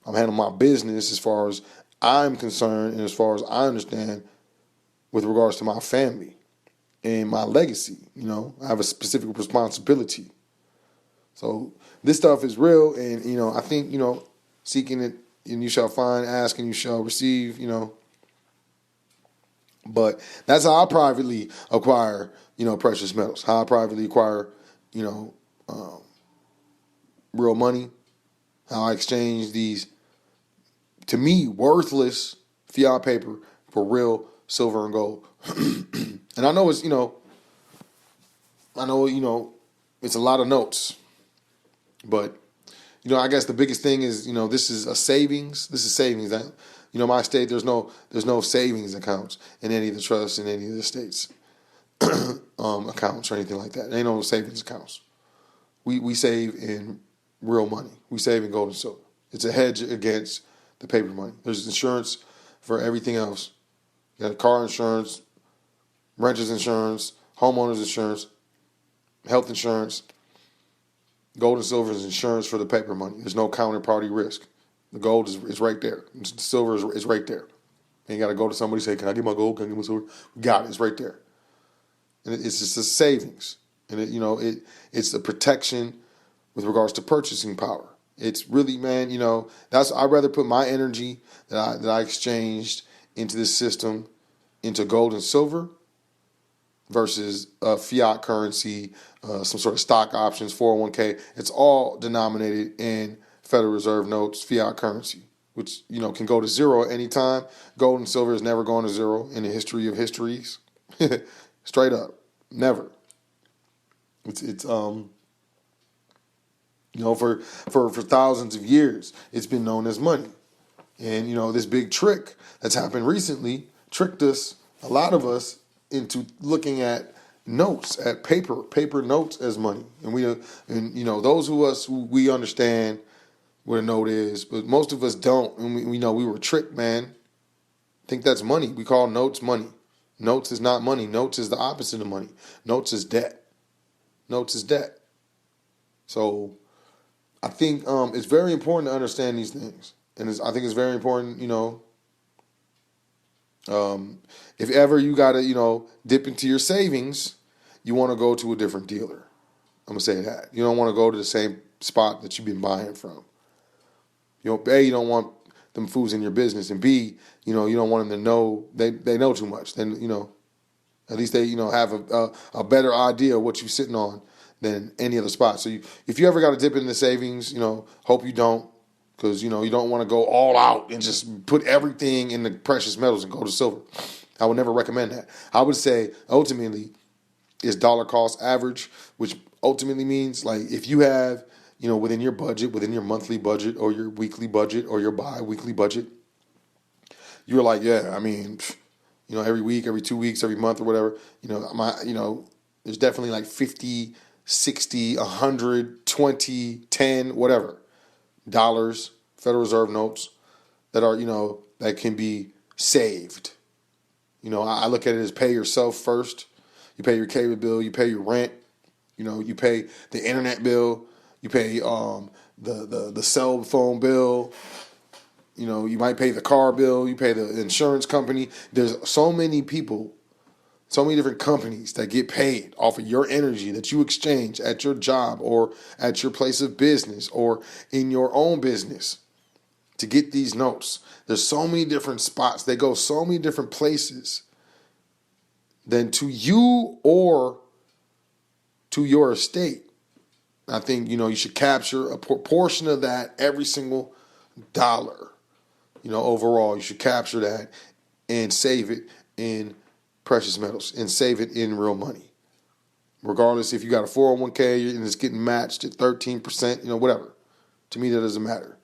I'm handling my business as far as I'm concerned and as far as I understand with regards to my family and my legacy. I have a specific responsibility. So this stuff is real, and, I think, seeking it, and you shall find, ask and you shall receive, But that's how I privately acquire, precious metals. How I privately acquire, real money. How I exchange these, to me, worthless fiat paper for real silver and gold. And I know it's, it's a lot of notes. But I guess the biggest thing is, this is a savings. This is savings. My state, there's no savings accounts in any of the trusts in any of the states accounts or anything like that. There ain't no savings accounts. We save in real money. We save in gold and silver. It's a hedge against the paper money. There's insurance for everything else. You got car insurance, renter's insurance, homeowner's insurance, health insurance. Gold and silver is insurance for the paper money. There's no counterparty risk. The gold is right there. The silver is right there. And you got to go to somebody and say, can I get my gold? Can I get my silver? Got it. It's right there. And it's just a savings. And it's a protection with regards to purchasing power. It's really, man, I'd rather put my energy that I exchanged into this system into gold and silver versus fiat currency, some sort of stock options, 401k. It's all denominated in Federal Reserve notes, fiat currency, which can go to zero at any time. Gold and silver has never gone to zero in the history of histories. Straight up, never. It's for thousands of years, it's been known as money. And, this big trick that's happened recently tricked us, a lot of us, into looking at notes, at paper notes as money. And those of us who we understand what a note is, but most of us don't. And we know we were tricked, man. Think that's money. We call notes money. Notes is not money. Notes is the opposite of money. Notes is debt. Notes is debt. So I think it's very important to understand these things. And I think it's very important, if ever you got to, dip into your savings, you want to go to a different dealer. I'm going to say that. You don't want to go to the same spot that you've been buying from. A, you don't want them fools in your business. And B, you don't want them to know they know too much. Then, at least they, have a better idea of what you're sitting on than any other spot. So if you ever got to dip into savings, hope you don't. Because, you don't want to go all out and just put everything in the precious metals and go to silver. I would never recommend that. I would say, ultimately, it's dollar cost average, which ultimately means, like, if you have, within your budget, within your monthly budget or your weekly budget or your bi-weekly budget, you're like, yeah, I mean, every week, every 2 weeks, every month or whatever, there's definitely like 50, 60, 100, 20, 10, whatever. Dollars, Federal Reserve notes that are, that can be saved. I look at it as pay yourself first. You pay your cable bill, you pay your rent, you pay the internet bill, you pay the cell phone bill, you might pay the car bill, you pay the insurance company. There's so many people, so many different companies that get paid off of your energy that you exchange at your job or at your place of business or in your own business to get these notes. There's so many different spots. They go so many different places than to you or to your estate. I think, you should capture a portion of that every single dollar. Overall, you should capture that and save it in precious metals and save it in real money. Regardless if you got a 401k and it's getting matched at 13%, whatever. To me, that doesn't matter.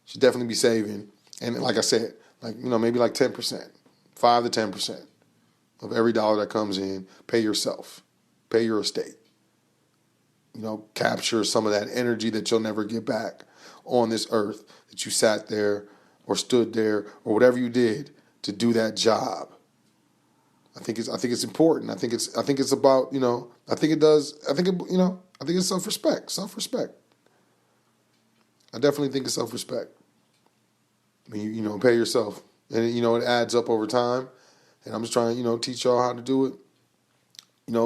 You should definitely be saving. And like I said, maybe like 10%, 5 to 10% of every dollar that comes in, pay yourself, pay your estate. Capture some of that energy that you'll never get back on this earth that you sat there or stood there or whatever you did to do that job. I think it's important. I think it's about, I think it's self-respect. Self-respect. I definitely think it's self-respect. I mean, pay yourself. And, it adds up over time. And I'm just trying to, teach y'all how to do it,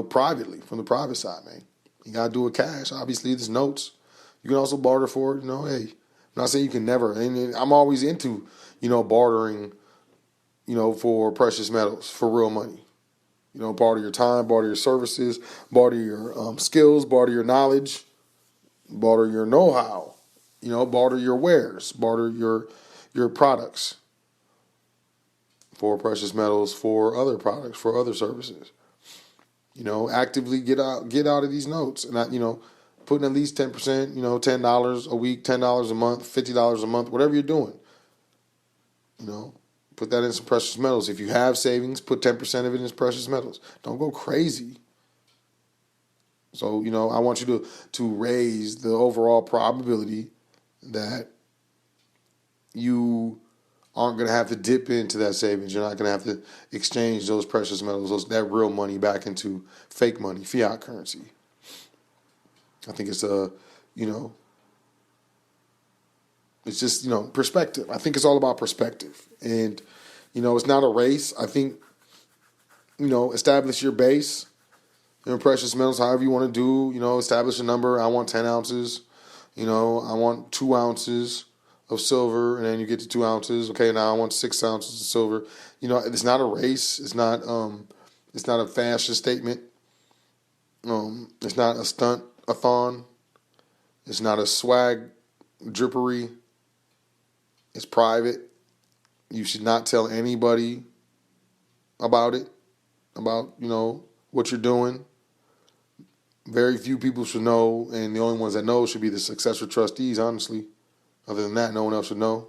privately, from the private side, man. You got to do it cash. Obviously, there's notes. You can also barter for it. Hey, I'm not saying you can never. And I'm always into, bartering, for precious metals, for real money. Barter your time, barter your services, barter your skills, barter your knowledge, barter your know-how, barter your wares, barter your products for precious metals, for other products, for other services. Actively get out of these notes and putting at least 10%, $10 a week, $10 a month, $50 a month, whatever you're doing. Put that in some precious metals. If you have savings, put 10% of it in precious metals. Don't go crazy. So, I want you to raise the overall probability that you aren't going to have to dip into that savings. You're not going to have to exchange those precious metals, that real money back into fake money, fiat currency. I think it's you know, it's just, perspective. I think it's all about perspective. And, it's not a race. I think, establish your base, precious metals, however you want to do, establish a number. I want 10 ounces, I want 2 ounces of silver, and then you get to 2 ounces. Okay, now I want 6 ounces of silver. It's not a race. It's not a fashion statement. It's not a stunt-a-thon. It's not a swag drippery. It's private. You should not tell anybody about it, about, what you're doing. Very few people should know, and the only ones that know should be the successor trustees, honestly. Other than that, no one else should know.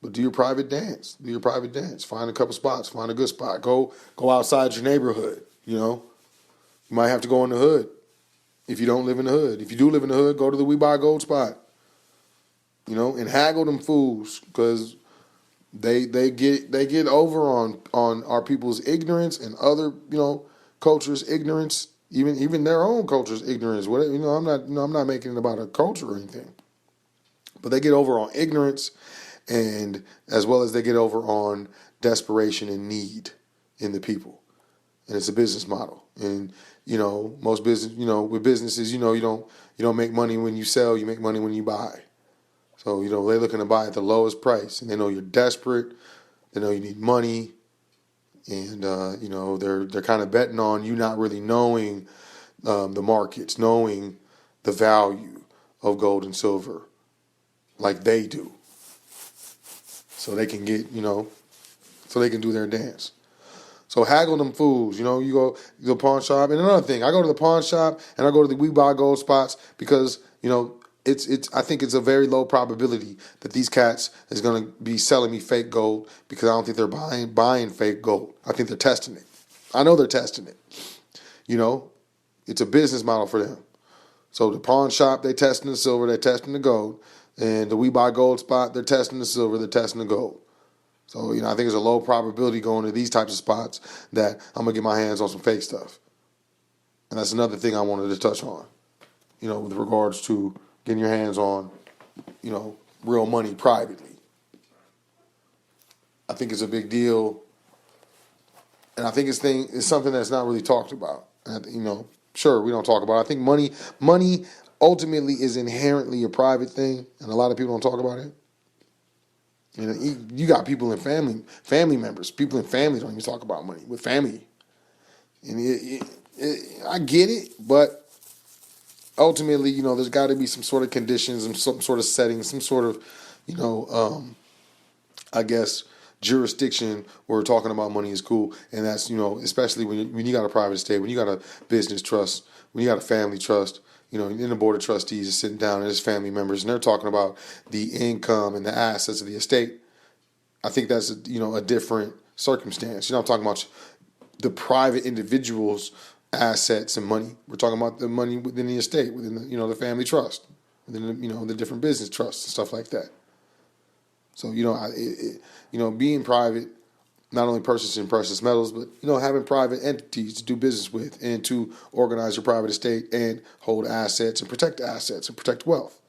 But do your private dance. Do your private dance. Find a couple spots. Find a good spot. Go outside your neighborhood, You might have to go in the hood if you don't live in the hood. If you do live in the hood, go to the We Buy Gold spot. And haggle them fools, because they get over on our people's ignorance and other cultures' ignorance, even their own culture's ignorance. Whatever, I'm not making it about a culture or anything, but they get over on ignorance, and as well as they get over on desperation and need in the people, and it's a business model. And most business, with businesses, you don't make money when you sell, you make money when you buy. So, they're looking to buy at the lowest price, and they know you're desperate. They know you need money, and, they're kind of betting on you not really knowing the markets, knowing the value of gold and silver like they do. So they can get, so they can do their dance. So haggle them fools. You go to the pawn shop. And another thing, I go to the pawn shop and I go to the We Buy Gold spots because, I think it's a very low probability that these cats is going to be selling me fake gold, because I don't think they're buying fake gold. I think they're testing it. I know they're testing it. It's a business model for them. So the pawn shop, they testing the silver, they're testing the gold. And the We Buy Gold spot, they're testing the silver, they're testing the gold. So, I think there's a low probability going to these types of spots that I'm going to get my hands on some fake stuff. And that's another thing I wanted to touch on, with regards to getting your hands on, real money privately. I think it's a big deal. And I think it's something that's not really talked about. And, sure, we don't talk about it. I think money ultimately is inherently a private thing, and a lot of people don't talk about it. You got people in family members. People in families don't even talk about money with family. And I get it, but ultimately, there's got to be some sort of conditions and some sort of setting, some sort of, I guess, jurisdiction where talking about money is cool. And that's, especially when you got a private estate, when you got a business trust, when you got a family trust. In the board of trustees is sitting down and his family members, and they're talking about the income and the assets of the estate. I think that's a different circumstance. I'm talking about the private individual's assets and money. We're talking about the money within the estate, within the family trust, within the different business trusts and stuff like that. So being private, not only purchasing precious metals, but having private entities to do business with and to organize your private estate and hold assets and protect wealth,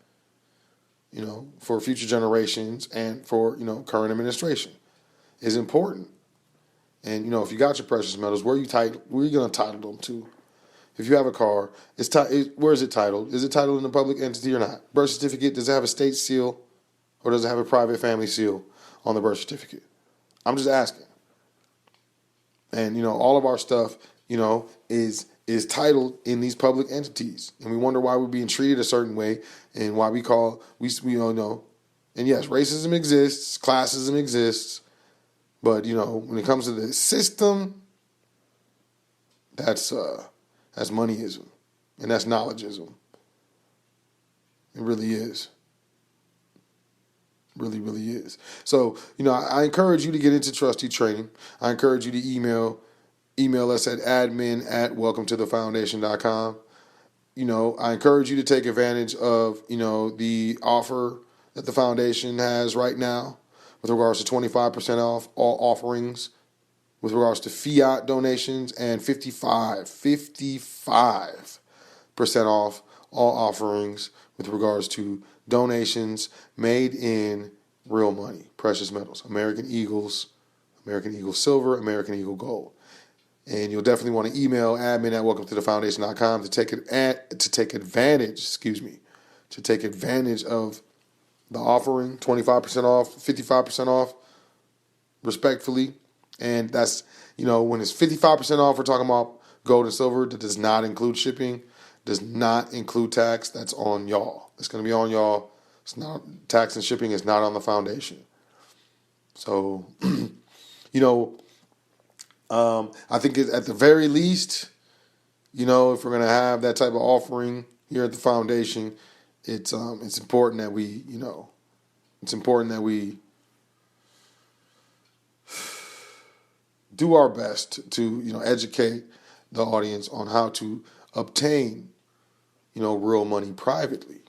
for future generations and for current administration is important. And if you got your precious metals, where are you going to title them to? If you have a car, where is it titled? Is it titled in a public entity or not? Birth certificate, does it have a state seal or does it have a private family seal on the birth certificate? I'm just asking. And all of our stuff, is titled in these public entities, and we wonder why we're being treated a certain way, and why we don't know. And yes, racism exists, classism exists, but when it comes to the system, that's moneyism, and that's knowledgeism. It really is. Really, really is. So, I encourage you to get into trustee training. I encourage you to email us at admin@welcometothefoundation.com. I encourage you to take advantage of, the offer that the foundation has right now with regards to 25% off all offerings, with regards to fiat donations and 55 off all offerings with regards to donations made in real money, precious metals, American Eagles Silver, American Eagle Gold. And you'll definitely want to email admin at welcometothefoundation.com to take advantage of the offering, 25% off, 55% off, respectfully. And that's, when it's 55% off, we're talking about gold and silver. That does not include shipping, does not include tax. That's on y'all. It's going to be on y'all. It's not tax and shipping is not on the foundation. So, I think at the very least, if we're going to have that type of offering here at the foundation, it's important that we, do our best to, educate the audience on how to obtain, real money privately.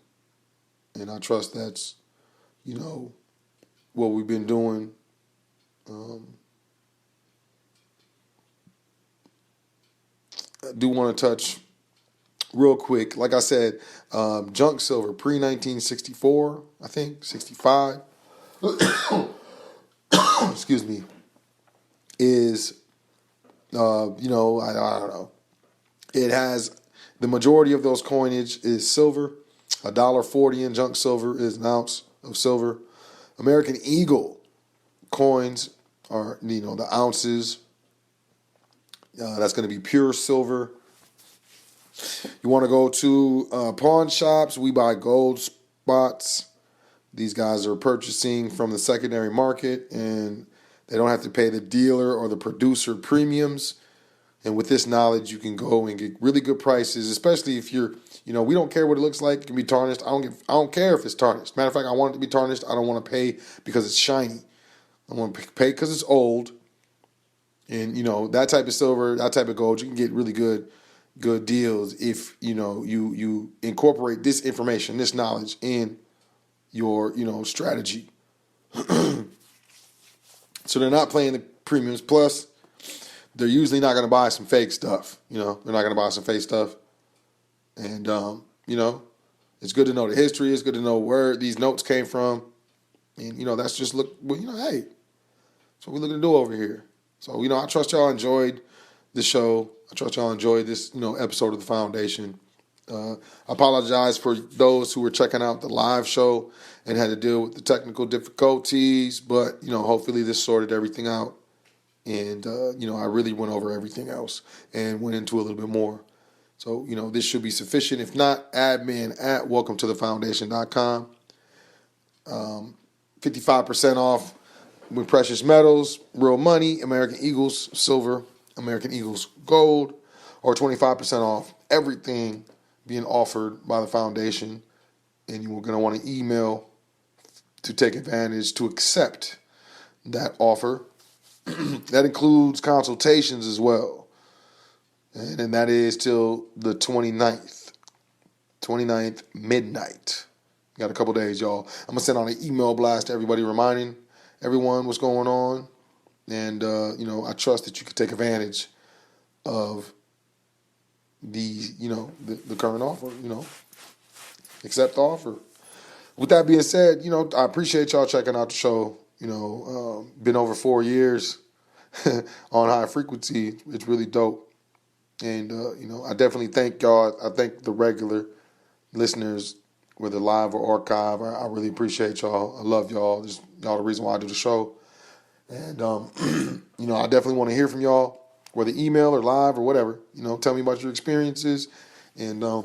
And I trust that's, what we've been doing. I do want to touch real quick. Like I said, junk silver pre-1964, I think, 65. Excuse me. Is, I don't know. It has, the majority of those coinage is silver. $1.40 in junk silver is an ounce of silver. American Eagle coins are, the ounces. That's going to be pure silver. You want to go to pawn shops. We buy gold spots. These guys are purchasing from the secondary market, and they don't have to pay the dealer or the producer premiums. And with this knowledge, you can go and get really good prices, especially if you're, we don't care what it looks like. It can be tarnished. I don't care if it's tarnished. Matter of fact, I want it to be tarnished. I don't want to pay because it's shiny. I want to pay because it's old. And, that type of silver, that type of gold, you can get really good deals if, you incorporate this information, this knowledge in your, strategy. So they're not playing the premiums. Plus, they're usually not going to buy some fake stuff. They're not going to buy some fake stuff. And, it's good to know the history. It's good to know where these notes came from. And, that's just hey, that's what we're looking to do over here. So, I trust y'all enjoyed the show. I trust y'all enjoyed this, episode of the Foundation. I apologize for those who were checking out the live show and had to deal with the technical difficulties, but, hopefully this sorted everything out. And, I really went over everything else and went into a little bit more. So, this should be sufficient. If not, admin at welcometothefoundation.com. 55% off with precious metals, real money, American Eagles silver, American Eagles gold, or 25% off everything being offered by the foundation. And you're going to want to email to take advantage, to accept that offer. That includes consultations as well. And that is till the 29th midnight. Got a couple days, y'all. I'm going to send out an email blast to everybody reminding everyone what's going on. And, I trust that you can take advantage of the current offer, accept the offer. With that being said, I appreciate y'all checking out the show. Been over 4 years on high frequency. It's really dope. And, I definitely thank y'all. I thank the regular listeners, whether live or archive. I really appreciate y'all. I love y'all. This y'all the reason why I do the show. And, I definitely want to hear from y'all, whether email or live or whatever. Tell me about your experiences. And I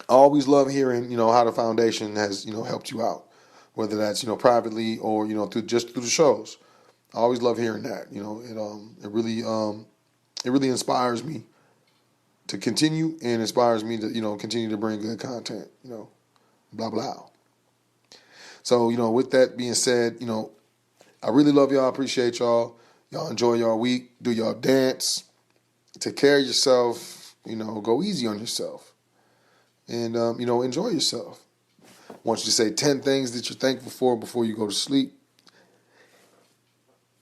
always love hearing, how the foundation has, helped you out, whether that's, privately or, through the shows. I always love hearing that. It really inspires me to continue and inspires me to, continue to bring good content, blah, blah. So, with that being said, I really love y'all. I appreciate y'all. Y'all enjoy y'all week. Do y'all dance. Take care of yourself. Go easy on yourself. And, enjoy yourself. I want you to say 10 things that you're thankful for before you go to sleep.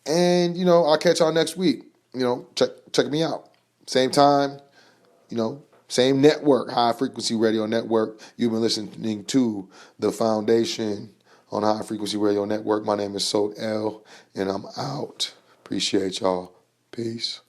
And, I'll catch y'all next week. Check me out. Same time, Same network, High Frequency Radio Network. You've been listening to The Foundation on High Frequency Radio Network. My name is Sot L, and I'm out. Appreciate y'all. Peace.